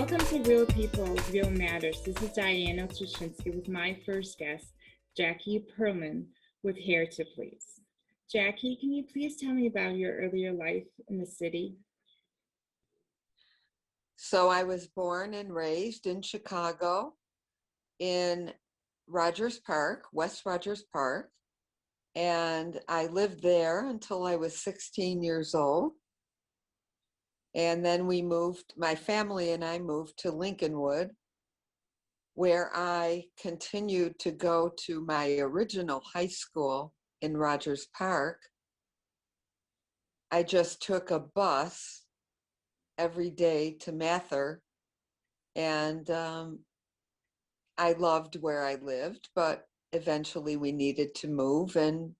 Welcome to Real People, Real Matters. This is Diana Tulchinsky with my first guest, Jackie Pearlman with Hair to Please. Jackie, can you please tell me about your earlier life in the city? So I was born and raised in Chicago in Rogers Park, West Rogers Park. And I lived there until I was 16 years old. And then we moved, my family and I moved to Lincolnwood, where I continued to go to my original high school in Rogers Park. I just took a bus every day to Mather, and I loved where I lived, but eventually we needed to move and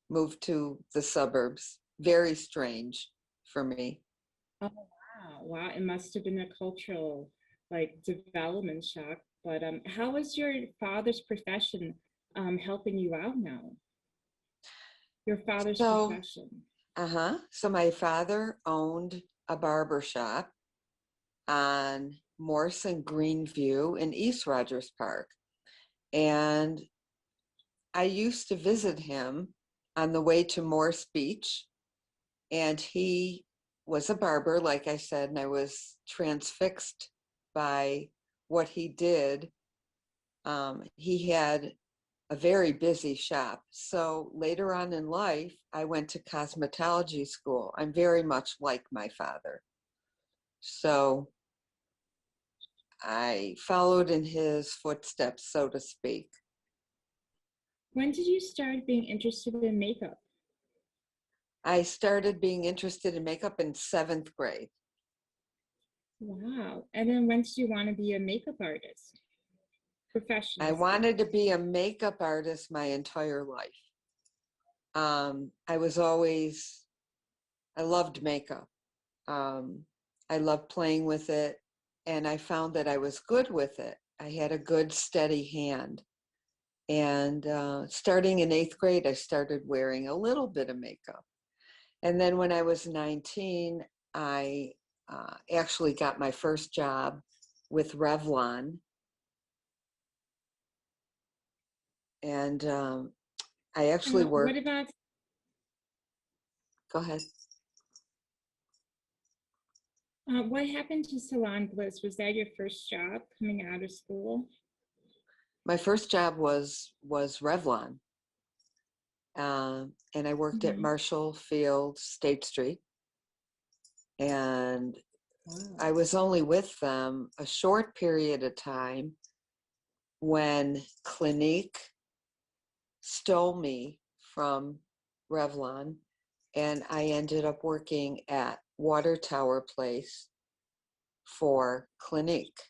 move to the suburbs. Very strange for me. Oh, wow. Wow, it must have been a cultural development shock. But how was your father's profession helping you out now? Your father's profession. So my father owned a barber shop on Morse and Greenview in East Rogers Park. And I used to visit him on the way to Morse Beach. And he was a barber, like I said, and I was transfixed by what he did. He had a very busy shop. So later on in life, I went to cosmetology school. I'm very much like my father. So I followed in his footsteps, so to speak. When did you start being interested in makeup? I started being interested in makeup in 7th grade. Wow. And then when did you want to be a makeup artist? Professional. I wanted to be a makeup artist my entire life. I loved makeup. I loved playing with it, and I found that I was good with it. I had a good, steady hand. And starting in 8th grade, I started wearing a little bit of makeup. And then when I was 19, I actually got my first job with Revlon. And I actually worked. What about? Go ahead. What happened to Salon Bliss? Was that your first job coming out of school? My first job was Revlon. And I worked at Marshall Field, State Street. And I was only with them a short period of time when Clinique stole me from Revlon, and I ended up working at Water Tower Place for Clinique.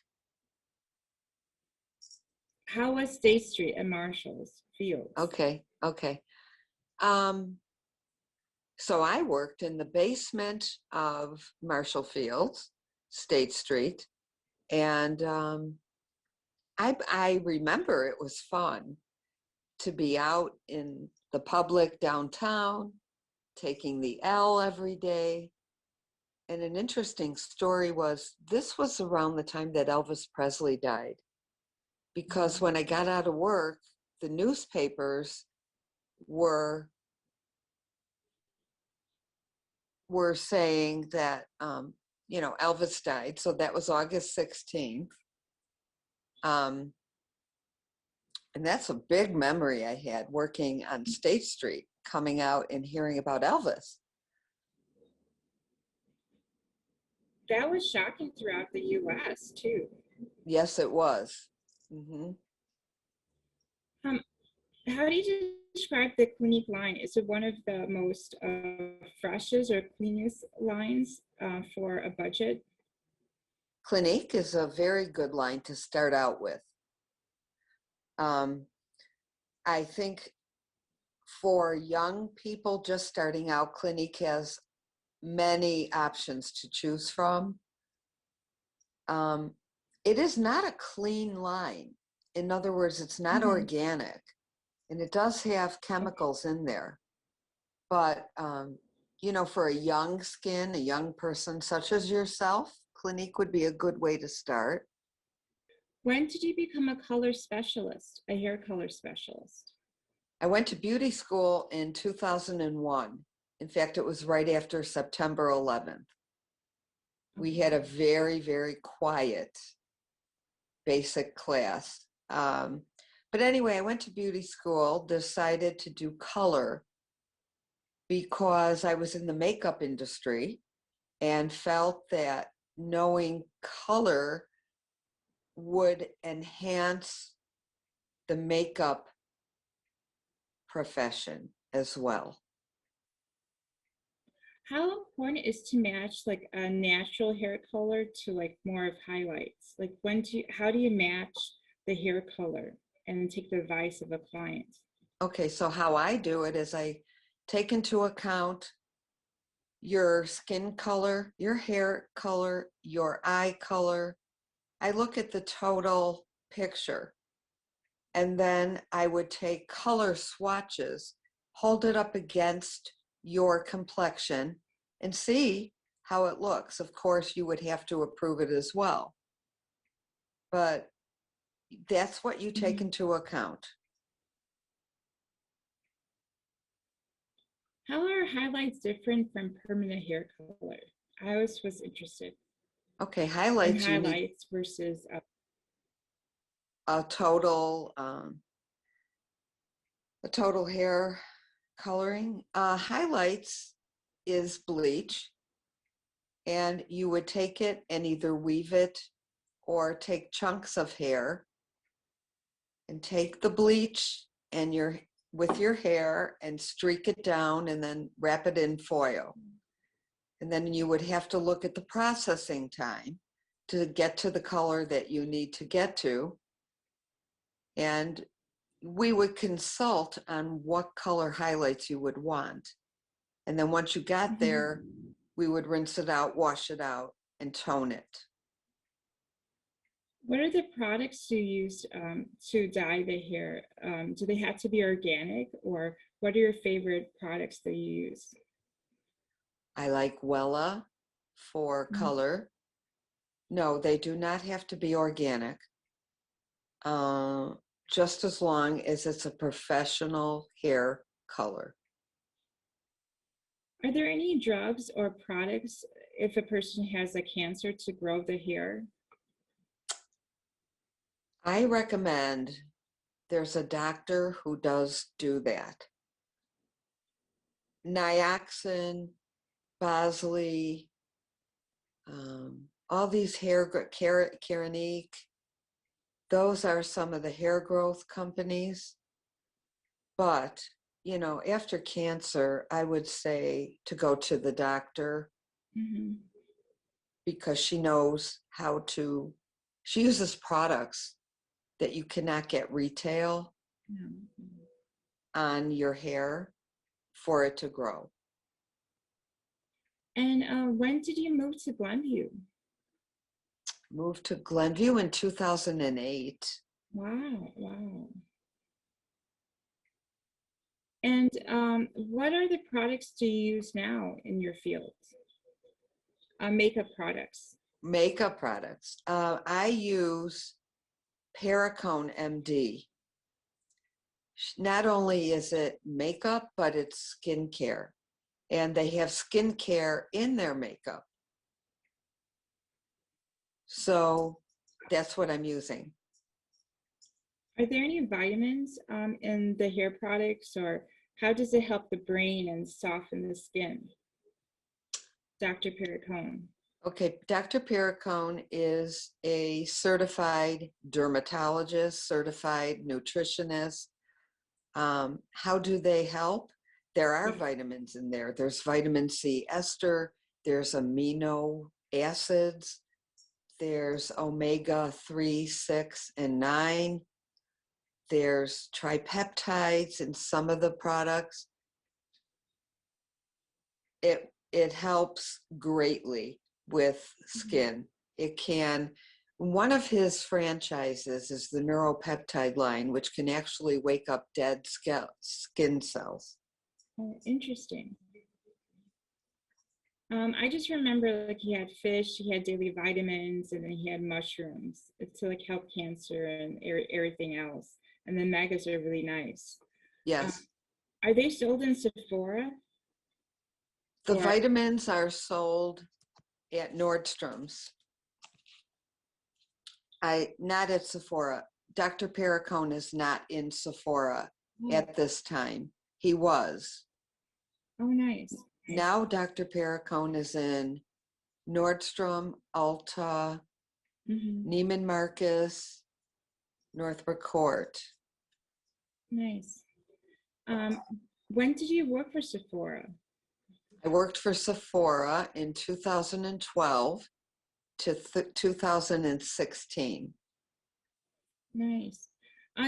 How was State Street and Marshall's Field? Okay. So I worked in the basement of Marshall Fields, State Street, and I remember it was fun to be out in the public downtown, taking the L every day. And an interesting story was, this was around the time that Elvis Presley died. Because when I got out of work, the newspapers were saying that, Elvis died. So that was August 16th. And that's a big memory I had, working on State Street, coming out and hearing about Elvis. That was shocking throughout the U.S. too. Yes, it was. How do you describe the Clinique line? Is it one of the most freshest or cleanest lines for a budget? Clinique is a very good line to start out with. I think for young people just starting out, Clinique has many options to choose from. It is not a clean line. In other words, it's not organic, and it does have chemicals in there. But, for a young skin, a young person such as yourself, Clinique would be a good way to start. When did you become a color specialist, a hair color specialist? I went to beauty school in 2001. In fact, it was right after September 11th. We had a very, very quiet basic class. But anyway, I went to beauty school, decided to do color because I was in the makeup industry and felt that knowing color would enhance the makeup profession as well. How important is to match like a natural hair color to like more of highlights? Like how do you match the hair color and take the advice of a client? Okay, so how I do it is I take into account your skin color, your hair color, your eye color. I look at the total picture. And then I would take color swatches, hold it up against your complexion, and see how it looks. Of course, you would have to approve it as well. But that's what you take into account. How are highlights different from permanent hair color? I always was interested Okay, in highlights, you need highlights versus a total hair coloring. Highlights is bleach, and you would take it and either weave it or take chunks of hair and take the bleach and with your hair and streak it down and then wrap it in foil. And then you would have to look at the processing time to get to the color that you need to get to. And we would consult on what color highlights you would want. And then once you got there, we would rinse it out, wash it out, and tone it. What are the products you use to dye the hair? Do they have to be organic, or what are your favorite products that you use? I like Wella for color. No, they do not have to be organic. Just as long as it's a professional hair color. Are there any drugs or products if a person has a cancer to grow the hair? I recommend there's a doctor who does do that. Nioxin, Bosley, all these Keratin, those are some of the hair growth companies. But, you know, after cancer, I would say to go to the doctor because she knows how to, she uses products that you cannot get retail on your hair for it to grow. And when did you move to Glenview? Moved to Glenview in 2008. Wow, wow. And what are the products do you use now in your field? Makeup products. Makeup products. I use Perricone MD. Not only is it makeup, but it's skincare. And they have skincare in their makeup. So that's what I'm using. Are there any vitamins in the hair products, or how does it help the brain and soften the skin? Dr. Perricone. Okay, Dr. Perricone is a certified dermatologist, certified nutritionist. How do they help? There are vitamins in there. There's vitamin C ester, there's amino acids, there's omega-3, 6, and 9. There's tripeptides in some of the products. It helps greatly with skin. It can, one of his franchises is the neuropeptide line, which can actually wake up dead skin cells. Oh, interesting. I just remember like he had fish, he had daily vitamins, and then he had mushrooms to like help cancer and everything else. And then megas are really nice. Um, Yes. are they sold in Sephora The or vitamins are sold at Nordstrom's. Not at Sephora. Dr. Perricone is not in Sephora oh, at this time. He was. oh nice. Nice. Now Dr. Perricone is in Nordstrom, Ulta, Hmm. Neiman Marcus, Northbrook Court. Nice. Um, when did you work for Sephora? I worked for Sephora in 2012 to 2016. Nice.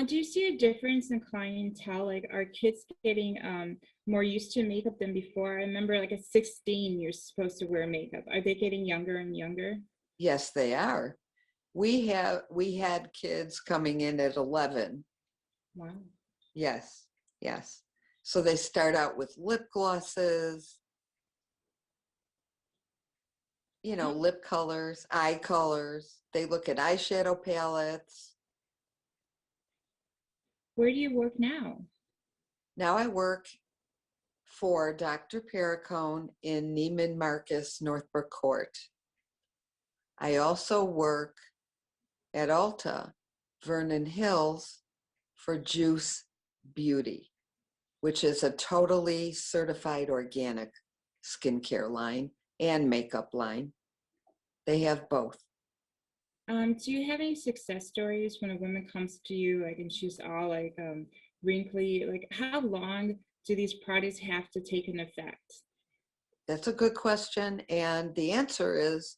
Do you see a difference in clientele? Like, are kids getting more used to makeup than before? I remember, like, at 16, you're supposed to wear makeup. Are they getting younger and younger? Yes, they are. We had kids coming in at 11. Wow. Yes, yes. So they start out with lip glosses, Oh, lip colors, eye colors. They look at eyeshadow palettes. where do you work now? Now I work for Dr. Perricone in Neiman Marcus, Northbrook Court. I also work at Ulta, Vernon Hills, for Juice Beauty, which is a totally certified organic skincare line and makeup line. They have both. Do you have any success stories when a woman comes to you, like, and she's all like wrinkly? Like, how long do these products have to take an effect? That's a good question. And the answer is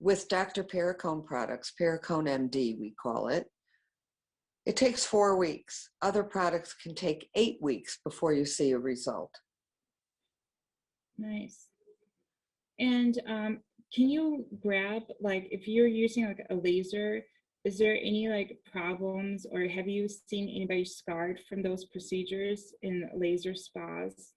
with Dr. Perricone products, Perricone MD, we call it, it takes 4 weeks. Other products can take 8 weeks before you see a result. Nice. And can you grab, like, if you're using like a laser, is there any like problems or have you seen anybody scarred from those procedures in laser spas?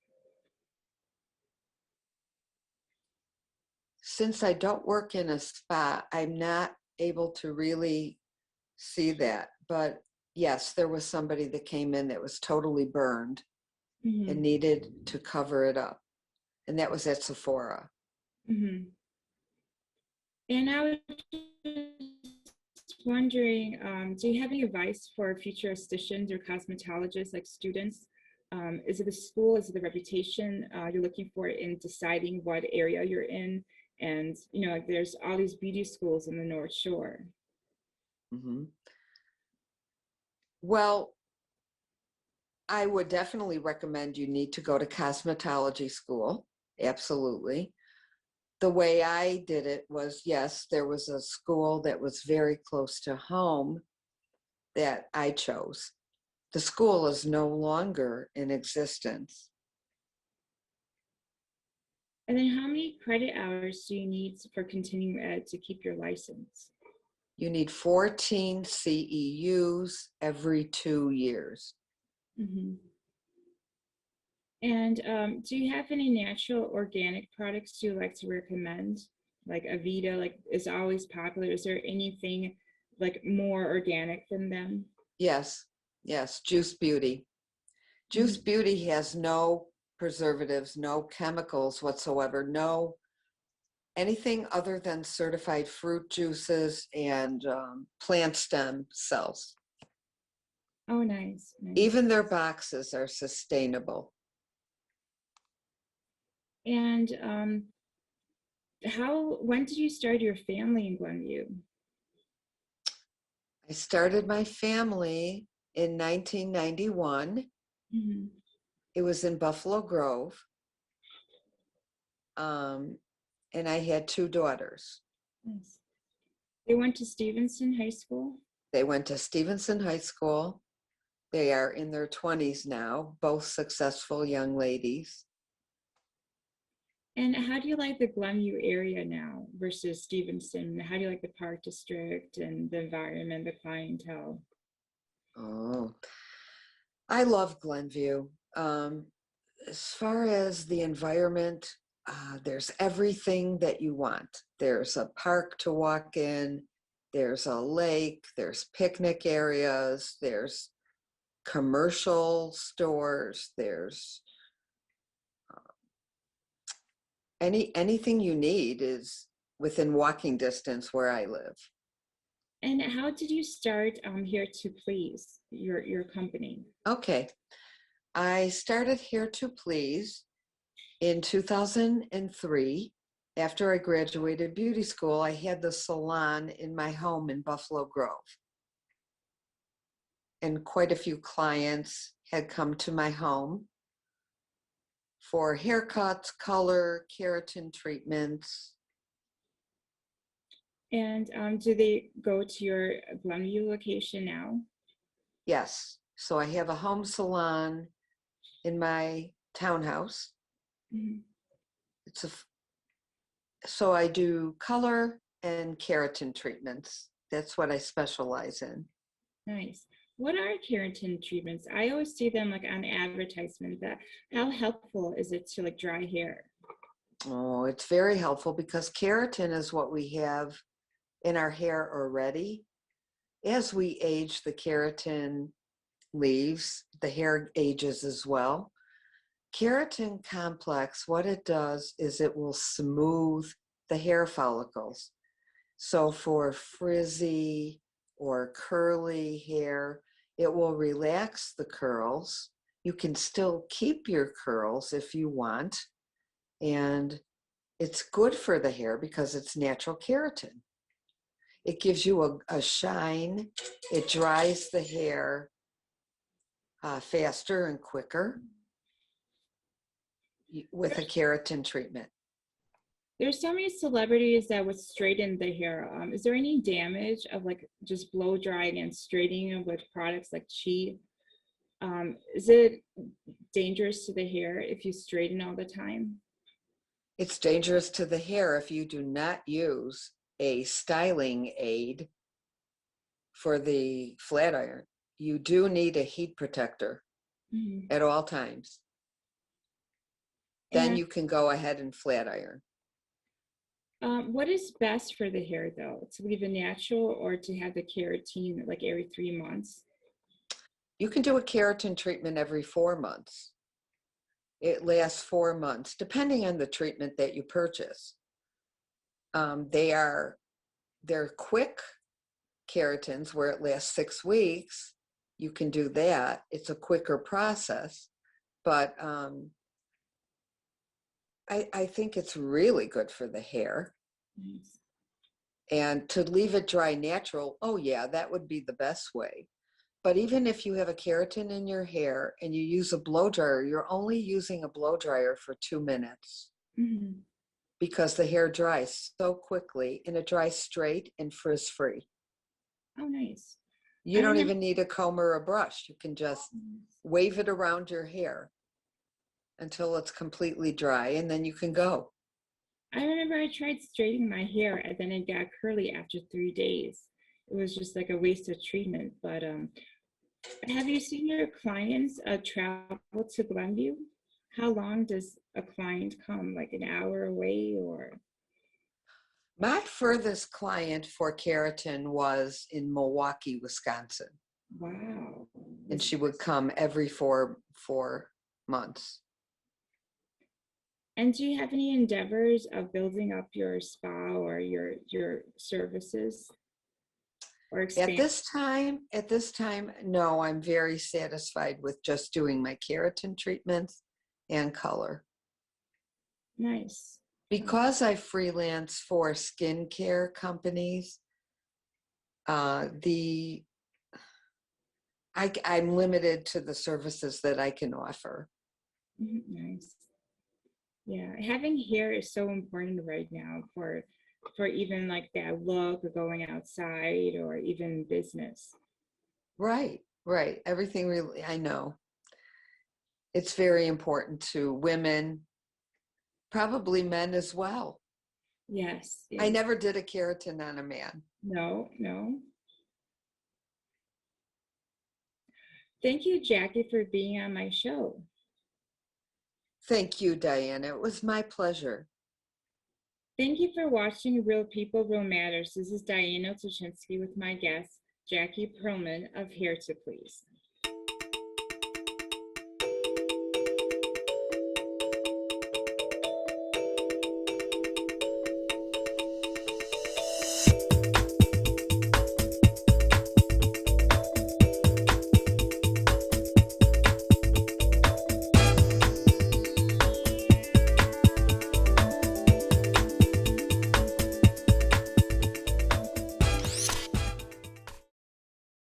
Since I don't work in a spa, I'm not able to really see that. But yes, there was somebody that came in that was totally burned and Hmm. needed to cover it up. And that was at Sephora. Hmm. And I was just wondering, do you have any advice for future estheticians or cosmetologists, like students? Is it the school? Is it the reputation you're looking for in deciding what area you're in? And like there's all these beauty schools in the North Shore. Mhm. Well, I would definitely recommend you need to go to cosmetology school. Absolutely. The way I did it was, yes, there was a school that was very close to home that I chose. The school is no longer in existence. And then how many credit hours do you need for continuing ed to keep your license? You need 14 CEUs every 2 years. Hmm. And do you have any natural organic products you like to recommend? Like Avita, like is always popular. Is there anything like more organic than them? Yes, yes, Juice Beauty. Juice Hmm. Beauty has no preservatives, no chemicals whatsoever, no anything other than certified fruit juices and plant stem cells. Oh, nice, nice. Even their boxes are sustainable. And when did you start your family in Glenview? I started my family in 1991. Hmm. It was in Buffalo Grove. Um, and I had two daughters. Nice. They went to Stevenson High School. They went to Stevenson High School. They are in their 20s now, both successful young ladies. And how do you like the Glenview area now versus Stevenson? How do you like the Park District and the environment, the clientele? Oh, I love Glenview. As far as the environment, there's everything that you want. There's a park to walk in, there's a lake, there's picnic areas, there's commercial stores, there's anything you need is within walking distance where I live. And how did you start Here to Please, your company? Okay, I started Here to Please in 2003. After I graduated beauty school, I had the salon in my home in Buffalo Grove. And quite a few clients had come to my home for haircuts, color, keratin treatments. And do they go to your Glenview location now? Yes, so I have a home salon in my townhouse. Mhm. So I do color and keratin treatments. That's what I specialize in. Nice. What are keratin treatments? I always see them like on advertisement. That how helpful is it to like dry hair? Oh, it's very helpful because keratin is what we have in our hair already. As we age, the keratin leaves, the hair ages as well. Keratin complex, what it does is it will smooth the hair follicles. So for frizzy or curly hair, it will relax the curls. You can still keep your curls if you want. And it's good for the hair because it's natural keratin. It gives you a shine. It dries the hair faster and quicker with a keratin treatment. There's so many celebrities that would straighten the hair. Is there any damage of like just blow drying and straightening with products like Chi? Is it dangerous to the hair if you straighten all the time? It's dangerous to the hair if you do not use a styling aid for the flat iron. You do need a heat protector Mhm. at all times. Then And you can go ahead and flat iron. what is best for the hair though? To leave it natural or to have the keratin like every 3 months? You can do a keratin treatment every 4 months. It lasts 4 months, depending on the treatment that you purchase. They're quick keratins where it lasts 6 weeks. You can do that. It's a quicker process, but I think it's really good for the hair. Nice. And to leave it dry natural, oh yeah, that would be the best way. But even if you have a keratin in your hair and you use a blow dryer, you're only using a blow dryer for 2 minutes Mhm. because the hair dries so quickly and it dries straight and frizz free. Oh, nice. You I don't remember. even need a comb or a brush. You can just wave it around your hair until it's completely dry and then you can go. I remember I tried straightening my hair and then it got curly after 3 days. It was just like a waste of treatment. But have you seen your clients travel to Glenview? How long does a client come? Like an hour away or? My furthest client for keratin was in Milwaukee, Wisconsin, Wow. and she would come every four months. And do you have any endeavors of building up your spa or your services or At expand? this time, no, I'm very satisfied with just doing my keratin treatments and color. Nice. Because I freelance for skincare companies, I'm limited to the services that I can offer. Nice. Yeah, having hair is so important right now for even like that look or going outside or even business. Right, right. Everything really, I know. It's very important to women, probably men as well. Yes, I yes. never did a keratin on a man. No, no. Thank you, Jackie, for being on my show. Thank you, Diana. It was my pleasure. Thank you for watching Real People, Real Matters. This is Diana Tulchinsky with my guest, Jackie Pearlman of Here to Please.